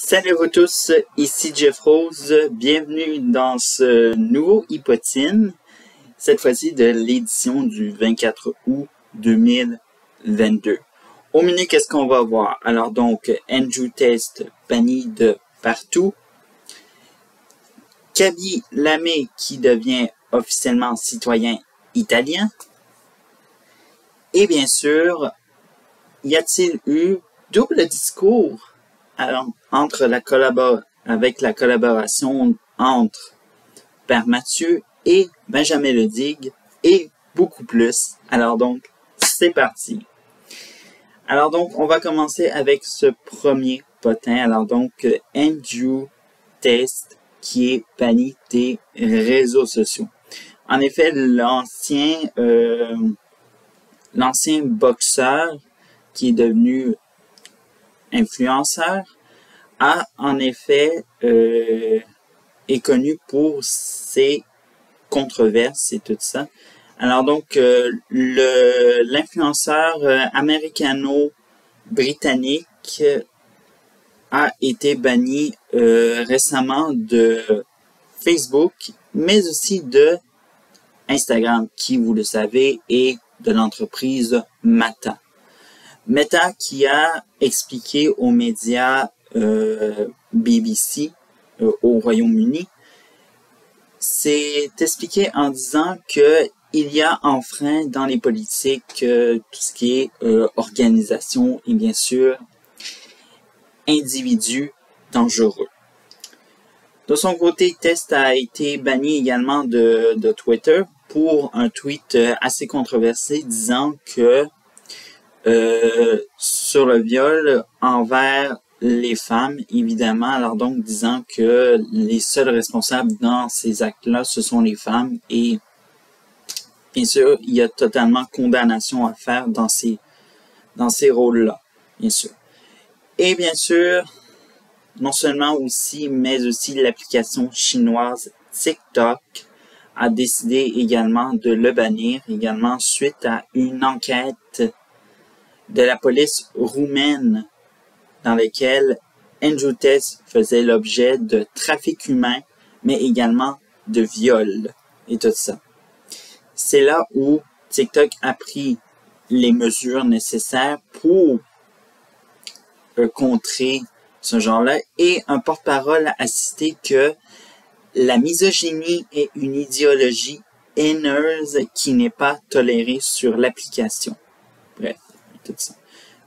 Salut à vous tous, ici Jeff Rose, bienvenue dans ce nouveau Hypotine, cette fois-ci de l'édition du 24 août 2022. Au menu, qu'est-ce qu'on va voir? Alors donc, Andrew Tate banni de partout, Kaby Lamé qui devient officiellement citoyen italien, et bien sûr, y a-t-il eu double discours avec la collaboration entre Père Mathieu et Benjamin Ledigue et beaucoup plus. Alors donc, c'est parti. Alors donc, on va commencer avec ce premier potin. Alors donc, Andrew Tate qui est banni des réseaux sociaux. En effet, l'ancien boxeur qui est devenu influenceur a en effet est connu pour ses controverses et tout ça. Alors donc l'influenceur américano-britannique a été banni récemment de Facebook, mais aussi de Instagram, qui, vous le savez, est de l'entreprise Meta. Meta qui a expliqué aux médias BBC au Royaume-Uni, s'est expliqué en disant que il y a enfreint dans les politiques tout ce qui est organisation et bien sûr individus dangereux. De son côté, Tate a été banni également de Twitter pour un tweet assez controversé disant que sur le viol envers les femmes, évidemment, alors donc disant que les seuls responsables dans ces actes-là, ce sont les femmes, et bien sûr, il y a totalement condamnation à faire dans ces rôles-là, bien sûr. Et bien sûr, non seulement aussi, mais aussi l'application chinoise TikTok a décidé également de le bannir, également suite à une enquête de la police roumaine dans laquelle Andrew Tate faisait l'objet de trafic humain, mais également de viol et tout ça. C'est là où TikTok a pris les mesures nécessaires pour contrer ce genre-là, et un porte-parole a cité que la misogynie est une idéologie haineuse qui n'est pas tolérée sur l'application. Bref, tout ça.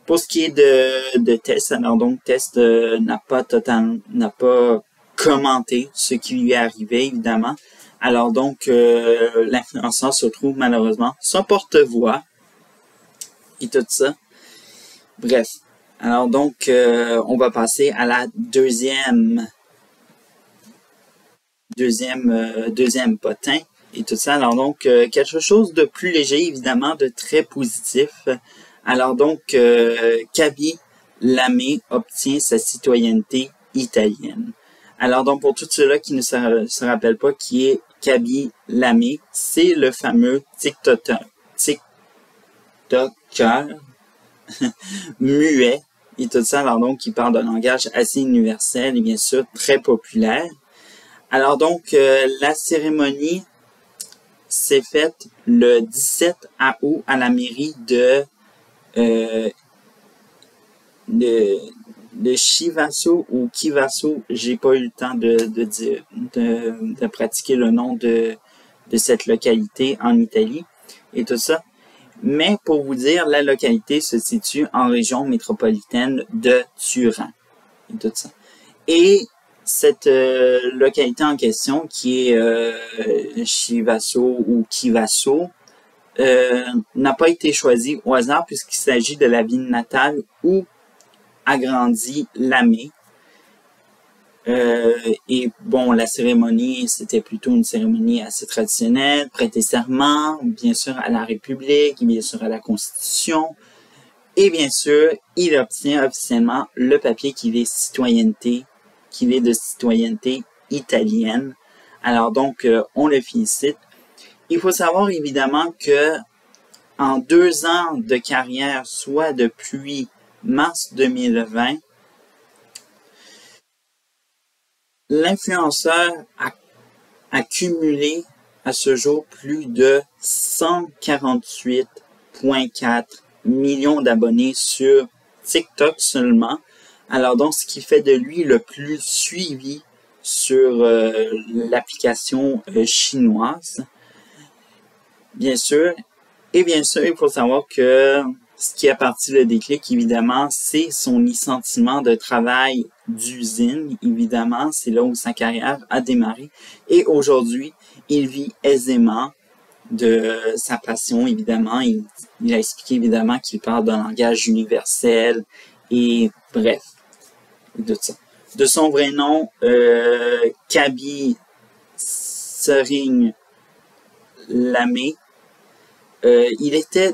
Pour ce qui est de Tate, alors donc Tate n'a pas commenté ce qui lui est arrivé, évidemment. Alors donc l'influenceur se trouve malheureusement sans porte-voix et tout ça. Bref, alors donc on va passer à la deuxième potin et tout ça. Alors donc quelque chose de plus léger, évidemment, de très positif. Alors donc, Kaby Lamé obtient sa citoyenneté italienne. Alors donc, pour tous ceux-là qui ne se rappellent pas qui est Kaby Lamé, c'est le fameux TikToker muet et tout ça. Alors donc, qui parle d'un langage assez universel et bien sûr très populaire. Alors donc, la cérémonie s'est faite le 17 août à la mairie de Chivasso ou Chivasso, j'ai pas eu le temps de pratiquer le nom de cette localité en Italie et tout ça. Mais pour vous dire, la localité se situe en région métropolitaine de Turin et tout ça. Et cette localité en question qui est Chivasso ou Chivasso n'a pas été choisi au hasard puisqu'il s'agit de la ville natale où a grandi Lamé. Et bon, la cérémonie, c'était plutôt une cérémonie assez traditionnelle, prêter serment, bien sûr à la République, bien sûr à la Constitution, et bien sûr, il obtient officiellement le papier qu'il est de citoyenneté italienne. Alors donc, on le félicite. Il faut savoir évidemment que en 2 ans de carrière, soit depuis mars 2020 l'influenceur a cumulé à ce jour plus de 148,4 millions d'abonnés sur TikTok seulement. Alors donc, ce qui fait de lui le plus suivi sur l'application chinoise, bien sûr. Et bien sûr, il faut savoir que ce qui a parti le déclic, évidemment, c'est son licenciement de travail d'usine. Évidemment, c'est là où sa carrière a démarré. Et aujourd'hui, il vit aisément de sa passion, évidemment. Il a expliqué, évidemment, qu'il parle d'un langage universel et bref, de ça. De son vrai nom, Kaby Sering Lamé. Il était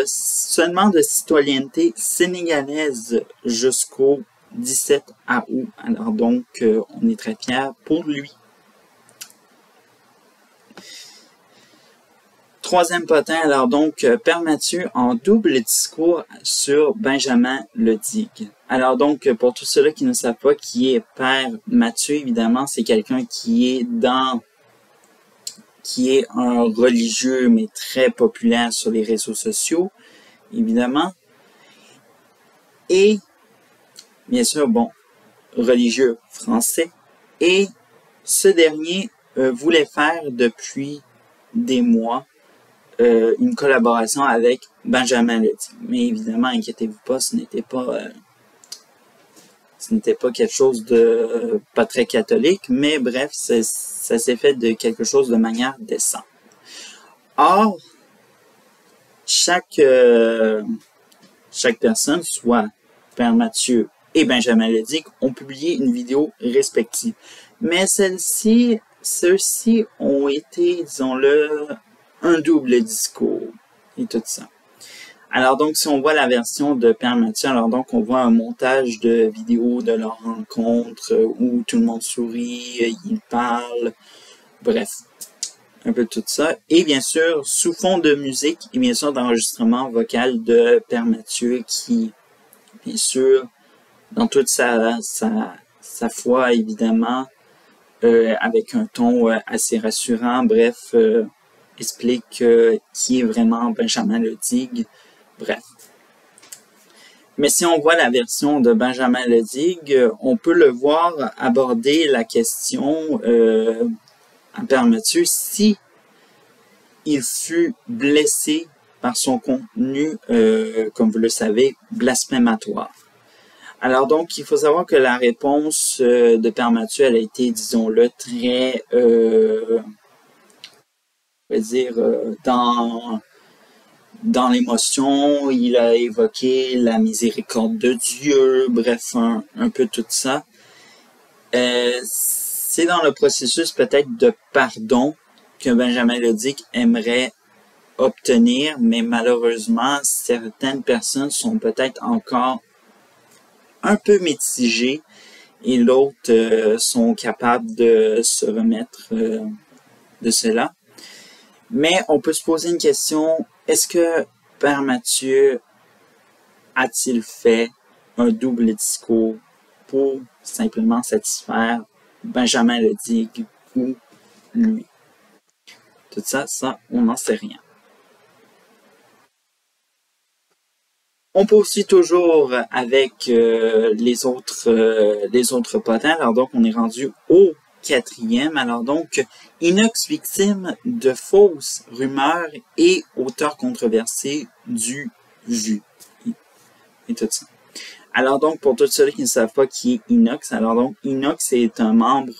seulement de citoyenneté sénégalaise jusqu'au 17 août. Alors donc, on est très fiers pour lui. Troisième potin, alors donc, Père Mathieu en double discours sur Benjamin Ledig. Alors donc, pour tous ceux-là qui ne savent pas qui est Père Mathieu, évidemment, c'est quelqu'un qui est un religieux, mais très populaire sur les réseaux sociaux, évidemment. Et, bien sûr, bon, religieux français. Et ce dernier voulait faire depuis des mois une collaboration avec Benjamin Ledig. Mais évidemment, inquiétez-vous pas, ce n'était pas quelque chose de pas très catholique, mais bref, ça s'est fait de quelque chose de manière décente. Or, chaque personne, soit Père Mathieu et Benjamin Ledig, ont publié une vidéo respective. Mais ceux-ci ont été, disons-le, un double discours et tout ça. Alors donc, si on voit la version de Père Mathieu, alors donc on voit un montage de vidéos de leur rencontre où tout le monde sourit, ils parlent, bref, un peu tout ça. Et bien sûr, sous fond de musique et bien sûr d'enregistrement vocal de Père Mathieu qui, bien sûr, dans toute sa foi, évidemment, avec un ton assez rassurant, bref, explique qui est vraiment Benjamin Ledig, bref. Mais si on voit la version de Benjamin Ledig, on peut le voir aborder la question à Père Mathieu si il fut blessé par son contenu, comme vous le savez, blasphématoire. Alors donc, il faut savoir que la réponse de Père Mathieu, elle a été, disons-le, très, on va dire, dans l'émotion. Il a évoqué la miséricorde de Dieu, bref, un peu tout ça. C'est dans le processus peut-être de pardon que Benjamin Ledig aimerait obtenir, mais malheureusement, certaines personnes sont peut-être encore un peu mitigées et d'autres sont capables de se remettre de cela. Mais on peut se poser une question, est-ce que Père Mathieu a-t-il fait un double discours pour simplement satisfaire Benjamin Ledig ou lui? Tout ça, on n'en sait rien. On poursuit toujours avec les autres potins. Alors donc, on est rendu au 4e. Alors donc, Inox victime de fausses rumeurs et auteur controversé du VU. Et tout ça. Alors donc, pour tous ceux qui ne savent pas qui est Inox, alors donc, Inox est un membre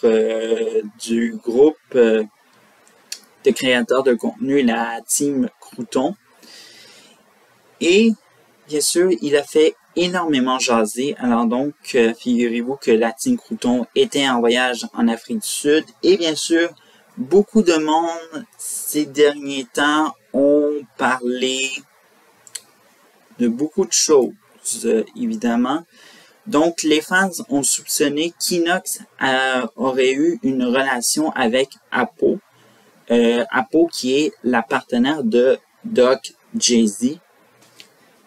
du groupe de créateurs de contenu, la Team Crouton. Et bien sûr, il a fait énormément jaser. Alors donc, figurez-vous que la Team Crouton était en voyage en Afrique du Sud. Et bien sûr, beaucoup de monde ces derniers temps ont parlé de beaucoup de choses, évidemment. Donc, les fans ont soupçonné qu'Inox aurait eu une relation avec Apo. Apo qui est la partenaire de Doc Jay-Z.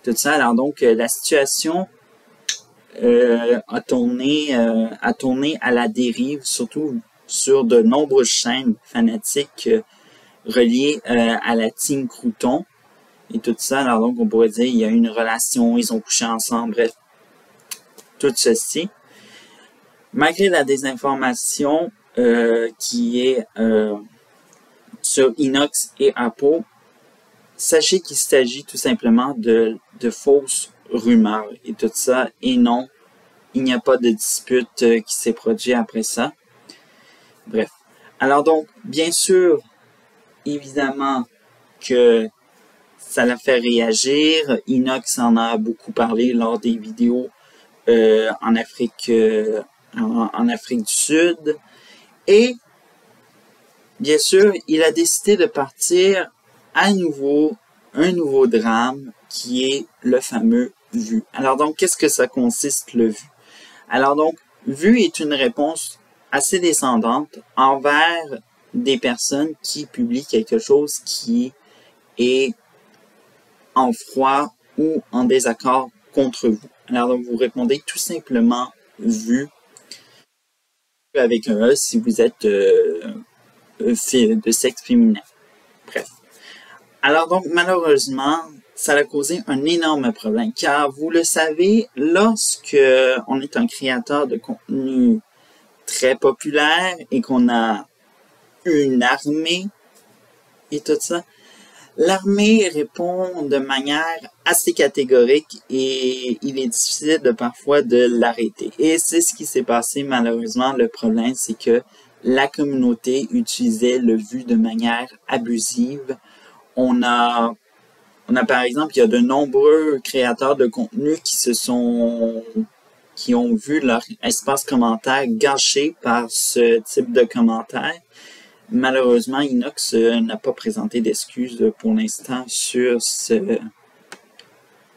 Tout ça, alors donc, la situation a tourné à la dérive, surtout sur de nombreuses chaînes fanatiques reliées à la team Crouton et tout ça. Alors donc, on pourrait dire il y a une relation, ils ont couché ensemble, bref, tout ceci. Malgré la désinformation qui est sur Inox et Apo, sachez qu'il s'agit tout simplement de fausses rumeurs et tout ça, et non, il n'y a pas de dispute qui s'est produite après ça. Bref. Alors donc, bien sûr, évidemment que ça l'a fait réagir. Inox en a beaucoup parlé lors des vidéos en Afrique du Sud. Et bien sûr, il a décidé de partir à nouveau un nouveau drame qui est le fameux VU. Alors donc, qu'est-ce que ça consiste le VU? Alors donc, VU est une réponse assez descendante envers des personnes qui publient quelque chose qui est en froid ou en désaccord contre vous. Alors donc, vous répondez tout simplement VU avec un E si vous êtes de sexe féminin. Bref. Alors donc, malheureusement, ça a causé un énorme problème, car vous le savez, lorsque on est un créateur de contenu très populaire et qu'on a une armée et tout ça, l'armée répond de manière assez catégorique et il est difficile parfois de l'arrêter. Et c'est ce qui s'est passé malheureusement. Le problème, c'est que la communauté utilisait le VU de manière abusive. On a par exemple, il y a de nombreux créateurs de contenu qui ont vu leur espace commentaire gâché par ce type de commentaires. Malheureusement, Inox n'a pas présenté d'excuses pour l'instant sur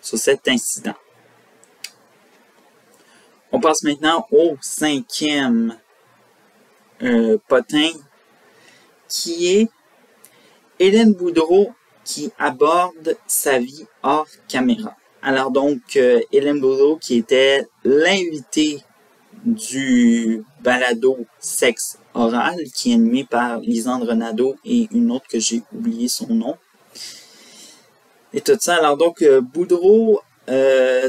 cet incident. On passe maintenant au 5e potin, qui est Hélène Boudreau qui aborde sa vie hors caméra. Alors donc, Hélène Boudreau qui était l'invitée du balado Sexe Oral, qui est animé par Lisandre Nadeau et une autre que j'ai oublié son nom. Et tout ça. Alors donc, Boudreau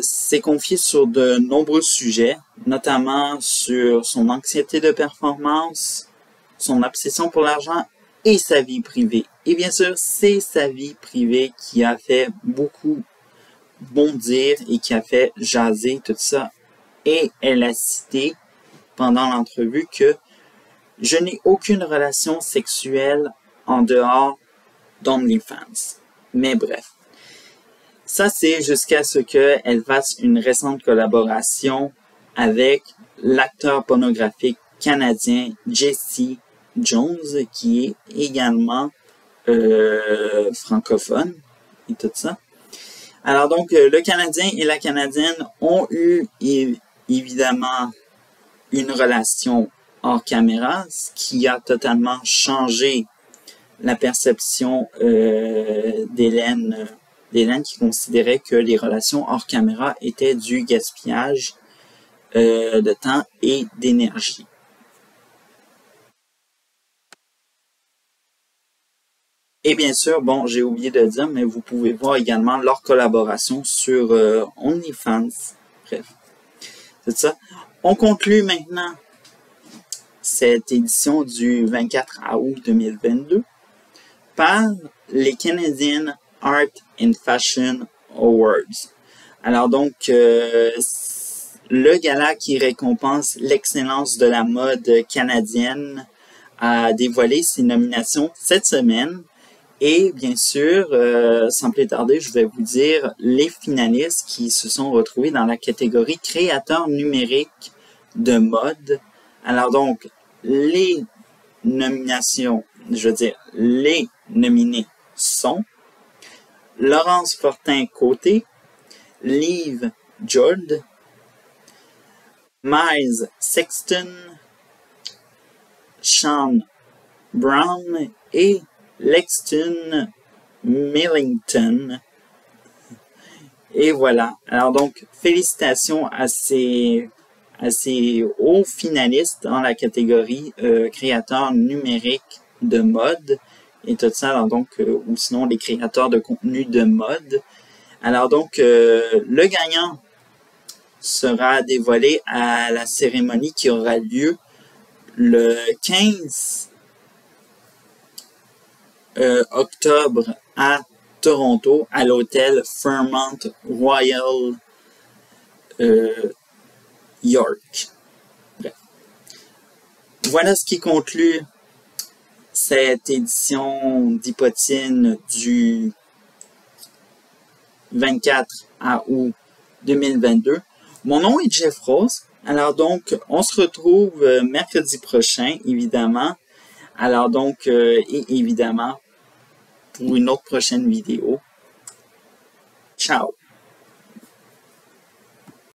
s'est confié sur de nombreux sujets, notamment sur son anxiété de performance, son obsession pour l'argent et sa vie privée. Et bien sûr, c'est sa vie privée qui a fait beaucoup bondir et qui a fait jaser tout ça. Et elle a cité pendant l'entrevue que « Je n'ai aucune relation sexuelle en dehors d'OnlyFans ». Mais bref, ça c'est jusqu'à ce qu'elle fasse une récente collaboration avec l'acteur pornographique canadien Jesse Jones, qui est également francophone et tout ça. Alors donc, le Canadien et la Canadienne ont eu évidemment une relation hors caméra, ce qui a totalement changé la perception d'Hélène qui considérait que les relations hors caméra étaient du gaspillage de temps et d'énergie. Et bien sûr, bon, j'ai oublié de dire, mais vous pouvez voir également leur collaboration sur OnlyFans. Bref, c'est ça. On conclut maintenant cette édition du 24 août 2022 par les Canadian Art and Fashion Awards. Alors donc, le gala qui récompense l'excellence de la mode canadienne a dévoilé ses nominations cette semaine. Et bien sûr, sans plus tarder, je vais vous dire les finalistes qui se sont retrouvés dans la catégorie créateur numérique de mode. Alors donc, les nominations, je veux dire, les nominés sont Laurence Fortin-Côté, Liv Jord, Miles Sexton, Sean Brown et Lexton Millington. Et voilà. Alors donc, félicitations à ces hauts finalistes dans la catégorie créateur numérique de mode et tout ça. Alors donc, ou sinon les créateurs de contenu de mode. Alors donc, le gagnant sera dévoilé à la cérémonie qui aura lieu le 15 octobre à Toronto, à l'hôtel Fairmont Royal York. Bref. Voilà ce qui conclut cette édition d'Hypotine du 24 août 2022. Mon nom est Jeff Rose. Alors donc, on se retrouve mercredi prochain, évidemment. Alors donc, et évidemment, pour une autre prochaine vidéo. Ciao!